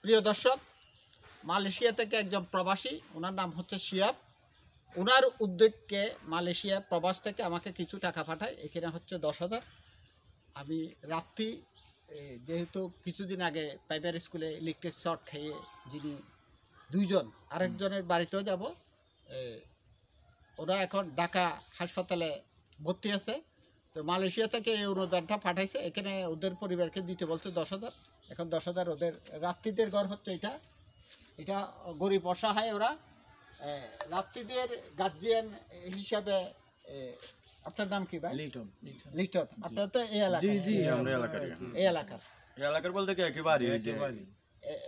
প্রিয় দর্শক, মালয়েশিয়া থেকে একজন প্রবাসী, ওনার নাম হচ্ছে শিয়াব। ওনার উদ্যোগকে মালয়েশিয়া প্রবাস থেকে আমাকে কিছু টাকা পাঠায়। এখানে হচ্ছে 10,000। আমি রাত্রি যেহেতু কিছুদিন আগে প্রাইমারি স্কুলে ইলেকট্রিক শর্ট খেয়ে যিনি দুইজন, আরেকজনের বাড়িতেও যাব। ওরা এখন ঢাকা হাসপাতালে ভর্তি আছে। তো মালয়েশিয়া থেকে এই অনুদানটা পাঠাইছে, এখানে ওদের পরিবারকে দিতে বলছে 10,000। এখন 10,000 ওদের রাত্রিদের ঘর হচ্ছে এটা এটা গরিব অসহায় ওরা। রাত্রিদের গার্জিয়ান হিসাবে আপনার নাম কি ভাই? লিটন। লিটন। আপনার তো এই এলাকা? জি জি, আমরা এলাকার। এই এলাকার বলতে কি একেবারে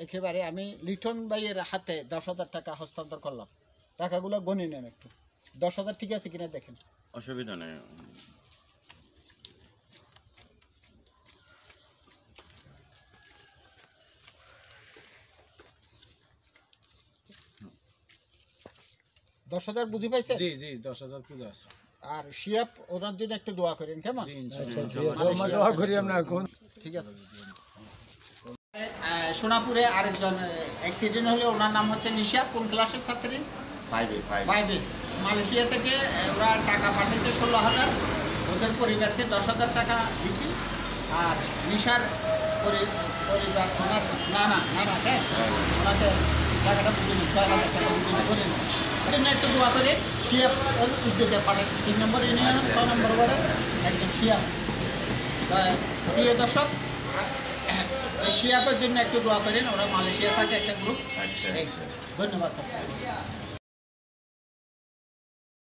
একেবারে আমি লিটন ভাইয়ের হাতে 10,000 টাকা হস্তান্তর করলাম। টাকাগুলো গণে নেন একটু। 10,000 ঠিক আছে কিনা দেখেন। অসুবিধা নেই। দশ 10,000 বুঝি পাইছে? জি জি, 10,000 পুরো আছে। আর শিয়াব ওনার জন্য একটু দোয়া করেন, কেমন? জি ইনশাআল্লাহ দোয়া করি আমরা এখন। ঠিক আছে। সোনাপুরে আরেকজন অ্যাক্সিডেন্ট হলে, ওনার নাম হচ্ছে নিশা। কোন ক্লাসের ছাত্রী? 5 মালয়েশিয়া থেকে ওরা টাকা পাঠিয়েছে 16,000। ওদের পরিবারকে 10,000 টাকা দিছি। আর নিশার পরিবার ওনার নানা হ্যাঁ, ওনাকে টাকাটা বুঝে নিন, 6,000 টাকা বুঝে করে নিন। জন্য একটু দোয়া করে শিয়াব উদ্যোগে পাঠাচ্ছে। 3 নম্বর ইউনিয়ন 6 নম্বর ওয়ার্ডে একজন শিয়াব। প্রিয় দর্শক, শিয়াবের জন্য একটু দোয়া করেন। ওরা মালয়েশিয়া থাকে একটা গ্রুপ। ধন্যবাদ।